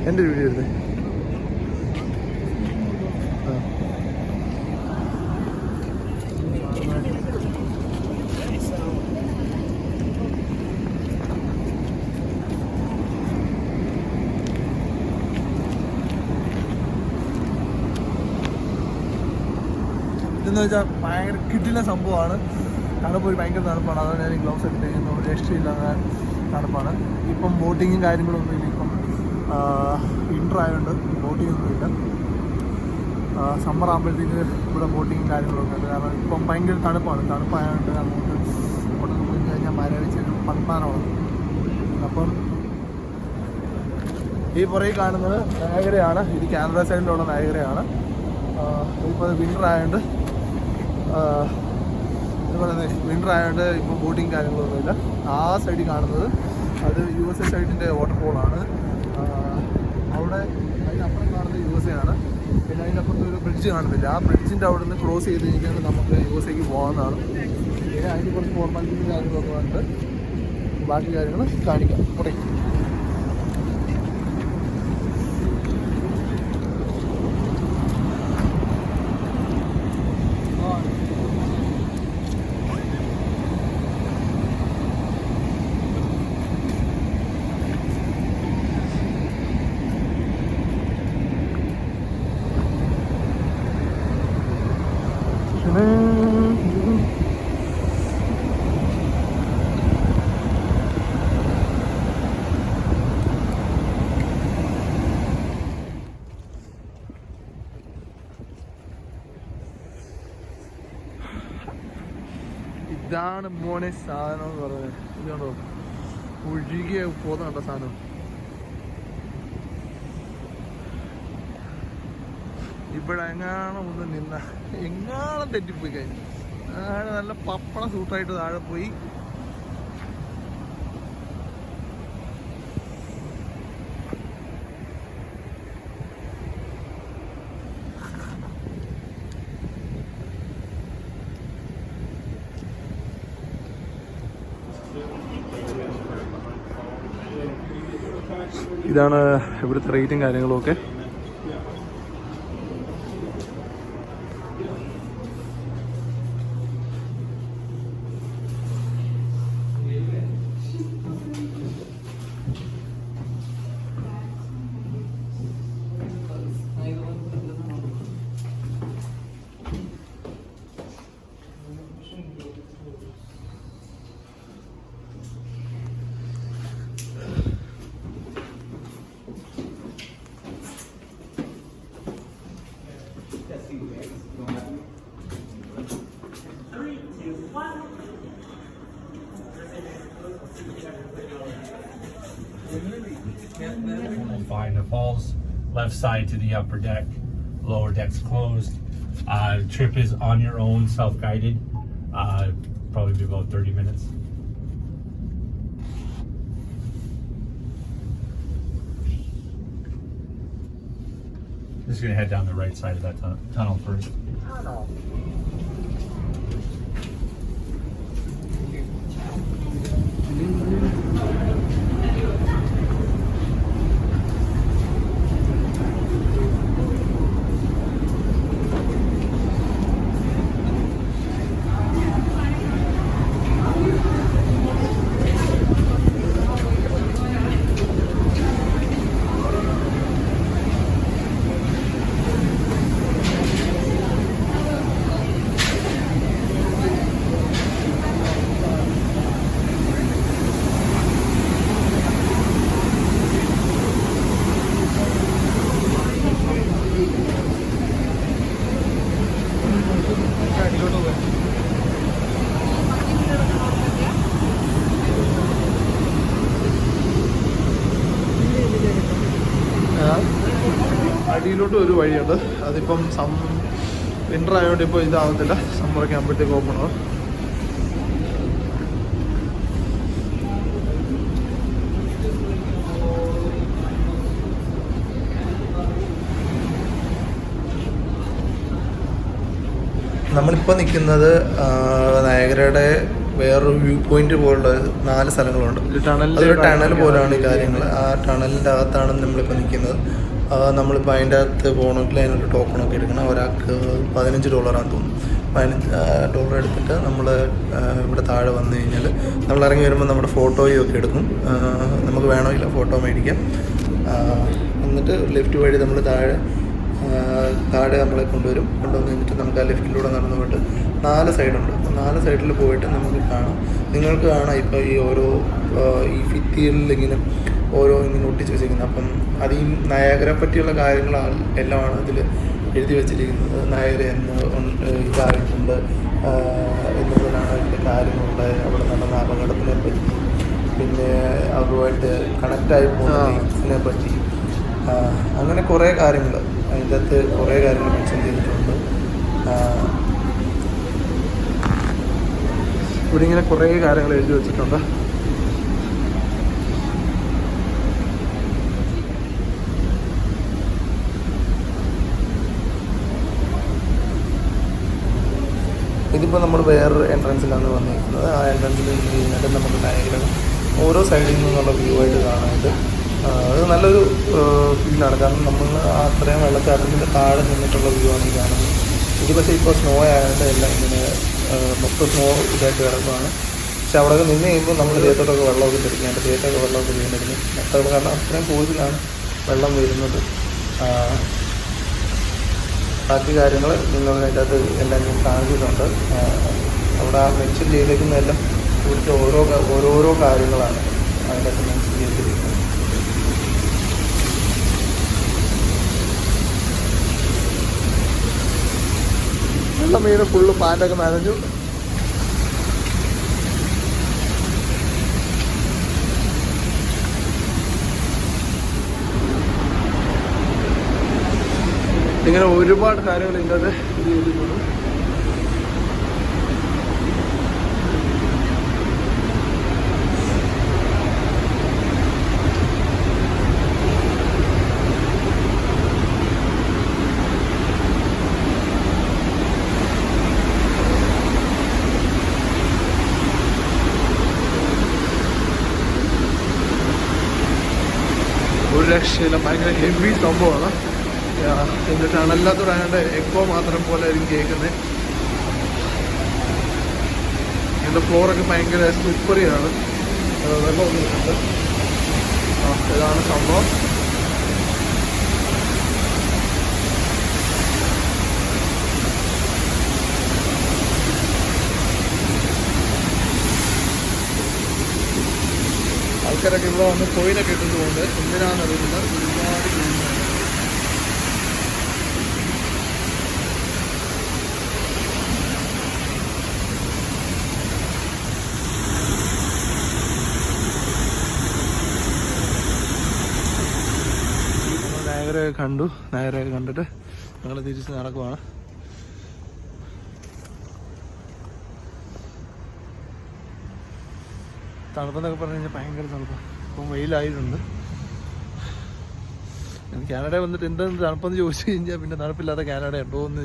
എൻ്റെ ഒരു വീഡിയോ എടുത്തേ. ഇതെന്ന് വെച്ചാൽ ഭയങ്കര കിട്ടുന്ന സംഭവമാണ്. തണുപ്പ് ഒരു ഭയങ്കര തണുപ്പാണ്. അതാണ് ഞാൻ ഗ്ലൗസ് ഒക്കെ തേക്കുന്നു. രക്ഷയില്ലാതെ തണുപ്പാണ്. ഇപ്പം ബോട്ടിങ്ങും കാര്യങ്ങളൊന്നും ഇല്ല. ഇപ്പം വിൻ്റർ ആയതുകൊണ്ട് ബോട്ടിംഗ് ഒന്നുമില്ല. സമ്മർ ആകുമ്പോഴത്തേക്ക് ഇവിടെ ബോട്ടിങ്ങും കാര്യങ്ങളൊക്കെ ഉണ്ട്. കാരണം ഇപ്പം ഭയങ്കര തണുപ്പാണ്. തണുപ്പായതുകൊണ്ട് അങ്ങോട്ട് പോയി കഴിഞ്ഞാൽ മരവിച്ച് പന്മാനമാണ്. അപ്പം ഈ പുറകെ കാണുന്നത് നയാഗ്രയാണ്. ഇത് കാനഡ സൈഡിലുള്ള നയാഗ്രയാണ്. ഇപ്പോൾ വിൻ്റർ ആയതുകൊണ്ട് വിൻ്റർ ആയതുകൊണ്ട് ഇപ്പോൾ ബോട്ടിങ് കാര്യങ്ങളൊന്നുമില്ല. ആ സൈഡിൽ കാണുന്നത് അത് USA സൈഡിൻ്റെ വാട്ടർഫോളാണ്. അവിടെ അതിനപ്പുറം കാണുന്നത് USA ആണ്. പിന്നെ അതിനപ്പുറത്ത് ഒരു ബ്രിഡ്ജ് കാണുന്നില്ല. ആ ബ്രിഡ്ജിൻ്റെ അവിടെ നിന്ന് ക്രോസ് ചെയ്ത് കഴിഞ്ഞാൽ നമുക്ക് USA പോകാവുന്നതാണ്. പിന്നെ അതിന് കുറച്ച് ഫോർമാലിറ്റീസ് കാര്യങ്ങളൊക്കെ ഉണ്ട്. ബാക്കി കാര്യങ്ങൾ കാണിക്കാം. ഓക്കെ, ഇതാണ് മോനെ സാധനം എന്ന് പറയുന്നത്. ഇതുകൊണ്ടോ ഒഴുകിയ പോകുന്നുണ്ടോ സാധനം. ഇവിടെ എങ്ങാണം ഒന്ന് നിന്ന എങ്ങാണം തെറ്റിപ്പോയി കഴിഞ്ഞു. താഴെ നല്ല പപ്പട സൂട്ടായിട്ട് താഴെ പോയി. ഇതാണ് ഇവിടുത്തെ റേറ്റും കാര്യങ്ങളും ഒക്കെ. Fine. The falls left side to the upper deck, lower deck's closed. Trip is on your own, self-guided. Probably be about 30 minutes. Just gonna head down the right side of that tunnel first. അടിയിലോട്ട് ഒരു വഴിയുണ്ട്. അതിപ്പം winter ആയതുകൊണ്ട് ഇപ്പോൾ ഇതാവത്തില്ല. സമ്മറൊക്കെ ആകുമ്പോഴത്തേക്ക് open ആവും. നമ്മളിപ്പോൾ നിൽക്കുന്നത് നയാഗ്രയുടെ വേറൊരു വ്യൂ പോയിന്റ് പോലുള്ള 4 സ്ഥലങ്ങളുണ്ട്. അതൊരു ടണൽ പോലെയാണ് ഈ കാര്യങ്ങൾ. ആ ടണലിൻ്റെ അകത്താണ് നമ്മളിപ്പോൾ നിൽക്കുന്നത്. നമ്മളിപ്പോൾ അതിൻ്റെ അകത്ത് പോകണമെങ്കിൽ അതിനൊരു ടോക്കണൊക്കെ എടുക്കണം. ഒരാൾക്ക് $15 തോന്നുന്നു. $15 എടുത്തിട്ട് നമ്മൾ ഇവിടെ താഴെ വന്നു കഴിഞ്ഞാൽ നമ്മൾ ഇറങ്ങി വരുമ്പോൾ നമ്മുടെ ഫോട്ടോയും ഒക്കെ എടുക്കും. നമുക്ക് വേണമെങ്കിൽ ഫോട്ടോ മേടിക്കാം. എന്നിട്ട് ലെഫ്റ്റ് വഴി നമ്മൾ താഴെ നമ്മളെ കൊണ്ടുവന്ന് കഴിഞ്ഞിട്ട് നമുക്ക് ആ ലെഫ്റ്റിലൂടെ നടന്നു പോയിട്ട് 4 സൈഡുണ്ട്. 4 സൈഡിൽ പോയിട്ട് നമുക്ക് കാണാം. നിങ്ങൾക്ക് കാണാം ഇപ്പോൾ ഈ ഓരോ ഈ ഭിത്തികളിൽ ഇങ്ങനെ ഒട്ടിച്ച് വെച്ചിരിക്കുന്നത്. അപ്പം അത് ഈ നയാഗരയെ പറ്റിയുള്ള കാര്യങ്ങൾ എല്ലാമാണ് ഇതിൽ എഴുതി വെച്ചിരിക്കുന്നത്. നയാഗര എന്ന് ഇതായിട്ടുണ്ട് എന്നതിലാണ് അതിൻ്റെ കാര്യങ്ങളുണ്ട്. അവിടെ നടന്ന അപകടത്തിനെ പറ്റി, പിന്നെ അവരുമായിട്ട് കണക്റ്റായി പോകുന്നതിനെ പറ്റി, അങ്ങനെ കുറേ കാര്യങ്ങൾ അതിൻ്റെ അകത്ത് കുറേ കാര്യങ്ങൾ മെൻഷൻ ചെയ്തിട്ടുണ്ട്. ഇവിടെ ഇങ്ങനെ കുറേ കാര്യങ്ങൾ എഴുതി വെച്ചിട്ടുണ്ട്. ഇതിപ്പോൾ നമ്മൾ വേറൊരു എൻട്രൻസിലാണ് വന്നിരിക്കുന്നത്. ആ എൻട്രൻസിൽ കഴിഞ്ഞാൽ നമുക്ക് നയാഗര ഓരോ സൈഡിൽ നിന്നുള്ള വ്യൂ ആയിട്ട് കാണാനായിട്ട് അത് നല്ലൊരു ഫീലാണ്. കാരണം നമ്മൾ അത്രയും വെള്ളച്ചാട്ടത്തിൻ്റെ താഴെ നിന്നിട്ടുള്ള വ്യൂ ആണ് ഈ കാണുന്നത്. ഇത് പക്ഷേ ഇപ്പോൾ സ്നോ ആയതുകൊണ്ട് എല്ലാം ഇങ്ങനെ മൊത്തം സ്നോ ഇതായിട്ട് കിടക്കുകയാണ്. പക്ഷെ അവിടെ നിന്ന് കഴിയുമ്പോൾ നമ്മൾ ദേഹത്തോട്ടൊക്കെ വെള്ളമൊക്കെ തെറിക്കും. എൻ്റെ ദേഹത്തൊക്കെ വെള്ളമൊക്കെ വീണിരുന്നു മൊത്തം. കാരണം അത്രയും ഫോഴ്സിലാണ് വെള്ളം വരുന്നത്. ബാക്കി കാര്യങ്ങൾ നിങ്ങൾ അതിൻ്റെ അകത്ത് എല്ലാം ഞാൻ കാണിച്ചിട്ടുണ്ട്. അവിടെ ആ മെൻഷൻ ചെയ്തേക്കുന്നതെല്ലാം ഇവിടുത്തെ ഓരോരോ കാര്യങ്ങളാണ് അതിൻ്റെ അകത്ത് മെൻഷൻ ചെയ്തിരിക്കുന്നത്. വെള്ളം വീണ് ഫുള്ള് പാൻ്റൊക്കെ നനഞ്ഞു. ഇങ്ങനെ ഒരുപാട് കാര്യങ്ങൾ ഇതിൻ്റെ അത് ഇത് ചെയ്തിട്ടുണ്ട്. ഒരു രക്ഷയില്ല, ഭയങ്കര ഹെവി സംഭവമാണ്. എൻ്റെ ടണലില്ലാത്തവരായതുകൊണ്ട് എക്കോ മാത്രം പോലെ ആയിരിക്കും കേൾക്കുന്നത്. എൻ്റെ ഫ്ലോറൊക്കെ ഭയങ്കര സ്ലിപ്പറിയാണ്. വെള്ളമൊന്നും ഇട്ടുണ്ട്. ഇതാണ് സംഭവം. ആൾക്കാരൊക്കെ ഇവിടെ വന്ന് കോയിനൊക്കെ ഇട്ടുകൊണ്ട് എന്തിനാണെന്നറിയുന്നത് ഒരുപാട് നയഗ്രയൊക്കെ കണ്ടിട്ട് ഞങ്ങൾ തിരിച്ച് നടക്കുവാണ്. തണുപ്പെന്നൊക്കെ പറഞ്ഞു കഴിഞ്ഞാൽ ഭയങ്കര തണുപ്പാണ്. ഇപ്പം വെയിലായിട്ടുണ്ട്. കാനഡ വന്നിട്ട് എന്തെന്ന് തണുപ്പെന്ന് ചോദിച്ചു കഴിഞ്ഞാൽ പിന്നെ തണുപ്പില്ലാത്ത കാനഡ ഉണ്ടോ എന്ന്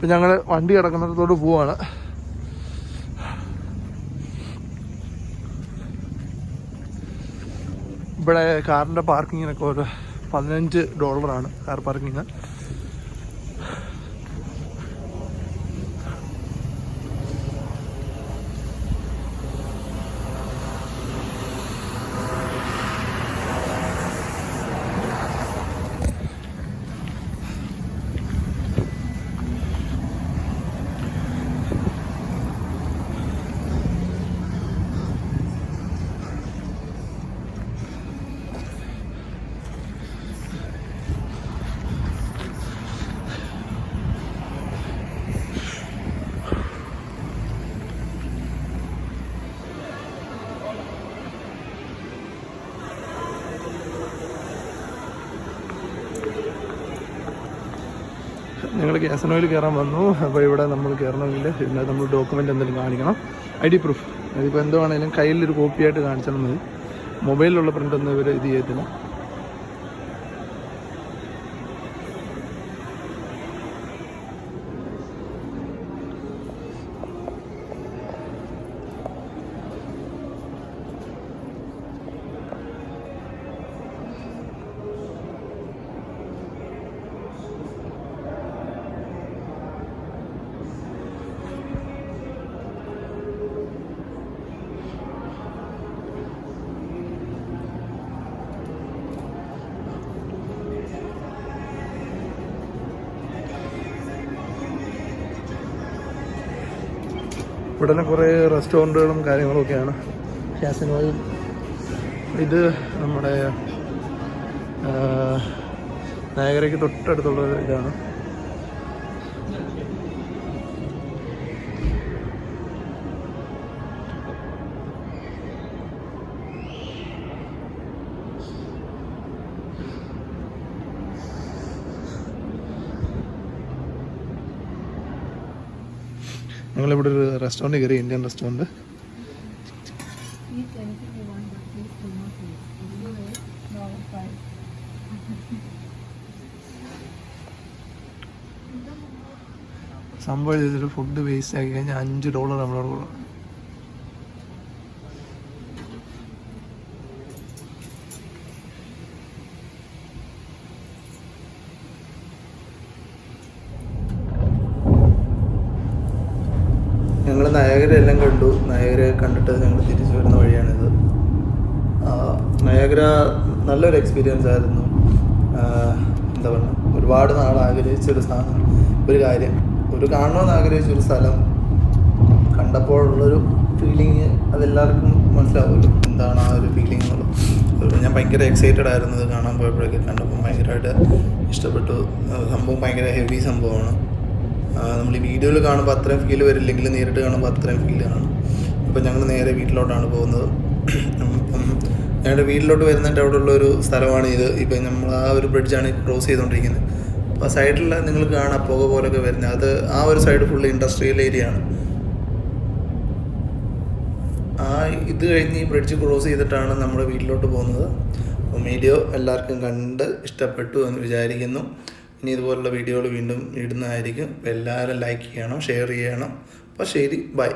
ഇപ്പം ഞങ്ങൾ വണ്ടി കിടക്കുന്നിടത്തോട്ട് പോവാണ്. ഇവിടെ കാറിൻ്റെ പാർക്കിങ്ങിനൊക്കെ ഒരു $15 കാർ പാർക്കിങ്. ഞങ്ങൾ കാസിനോയിൽ കയറാൻ വന്നു. അപ്പോൾ ഇവിടെ നമ്മൾ കയറണമെങ്കിൽ ഇതിനകത്ത് നമ്മൾ ഡോക്യുമെൻ്റ് എന്തെങ്കിലും കാണിക്കണം, ID പ്രൂഫ്. അതിപ്പോൾ എന്തോ ആണെങ്കിലും കയ്യിലൊരു കോപ്പിയായിട്ട് കാണിച്ചാൽ മതി. മൊബൈലിലുള്ള പ്രിൻ്റൊന്നും ഇവർ ഇത് ചെയ്യത്തില്ല. ഇവിടെ തന്നെ കുറേ റെസ്റ്റോറൻറ്റുകളും കാര്യങ്ങളൊക്കെയാണ് കാസിനോയിൽ. ഇത് നമ്മുടെ നയഗ്രയ്ക്ക് തൊട്ടടുത്തുള്ള ഇതാണ്. ഞങ്ങളിവിടെ ഒരു റെസ്റ്റോറൻറ്റ് കയറി, ഇന്ത്യൻ റെസ്റ്റോറൻറ്റ്. സംഭവം ചെയ്തിട്ട് ഫുഡ് വേസ്റ്റ് ആക്കി കഴിഞ്ഞാൽ $5 നമ്മളോട് കൊടുക്കും. ഞങ്ങൾ നയാഗ്ര എല്ലാം കണ്ടു. നയാഗ്ര കണ്ടിട്ട് ഞങ്ങൾ തിരിച്ചു വരുന്ന വഴിയാണിത്. നയാഗ്ര നല്ലൊരു എക്സ്പീരിയൻസ് ആയിരുന്നു. എന്താ പറയുക, ഒരുപാട് നാൾ ആഗ്രഹിച്ചൊരു സാധനം, ഒരു കാര്യം, ഒരു കാണണമെന്ന് ആഗ്രഹിച്ചൊരു സ്ഥലം കണ്ടപ്പോഴുള്ളൊരു ഫീലിങ് അതെല്ലാവർക്കും മനസ്സിലാവുമല്ലോ എന്താണ് ആ ഒരു ഫീലിംഗ് എന്നുള്ളത്. ഞാൻ ഭയങ്കര എക്സൈറ്റഡ് ആയിരുന്നു ഇത് കാണാൻ പോയപ്പോഴൊക്കെ. കണ്ടപ്പോൾ ഭയങ്കരമായിട്ട് ഇഷ്ടപ്പെട്ടു. സംഭവം ഭയങ്കര ഹെവി സംഭവമാണ്. നമ്മൾ ഈ വീഡിയോയിൽ കാണുമ്പോൾ അത്രയും ഫീൽ വരില്ലെങ്കിൽ നേരിട്ട് കാണുമ്പോൾ അത്രയും ഫീൽ കാണും. ഇപ്പം ഞങ്ങൾ നേരെ വീട്ടിലോട്ടാണ് പോകുന്നത്. ഇപ്പം ഞങ്ങളുടെ വീട്ടിലോട്ട് വരുന്നതിൻ്റെ അവിടെ ഉള്ളൊരു സ്ഥലമാണ് ഇത്. ഇപ്പം നമ്മൾ ആ ഒരു ബ്രിഡ്ജാണ് ക്രോസ് ചെയ്തുകൊണ്ടിരിക്കുന്നത്. അപ്പോൾ ആ സൈഡിൽ നിങ്ങൾ കാണാം പുക പോലൊക്കെ വരുന്നത്. അത് ആ ഒരു സൈഡ് ഫുള്ള് ഇൻഡസ്ട്രിയൽ ഏരിയ ആണ്. ഇത് കഴിഞ്ഞ് ഈ ബ്രിഡ്ജ് ക്രോസ് ചെയ്തിട്ടാണ് നമ്മുടെ വീട്ടിലോട്ട് പോകുന്നത്. അപ്പം വീഡിയോ എല്ലാവർക്കും കണ്ട് ഇഷ്ടപ്പെട്ടു എന്ന് വിചാരിക്കുന്നു. ഇനി ഇതുപോലുള്ള വീഡിയോകൾ വീണ്ടും ഇടുന്നതായിരിക്കും. അപ്പോൾ എല്ലാവരും ലൈക്ക് ചെയ്യണം, ഷെയർ ചെയ്യണം. അപ്പോൾ ശരി, ബൈ.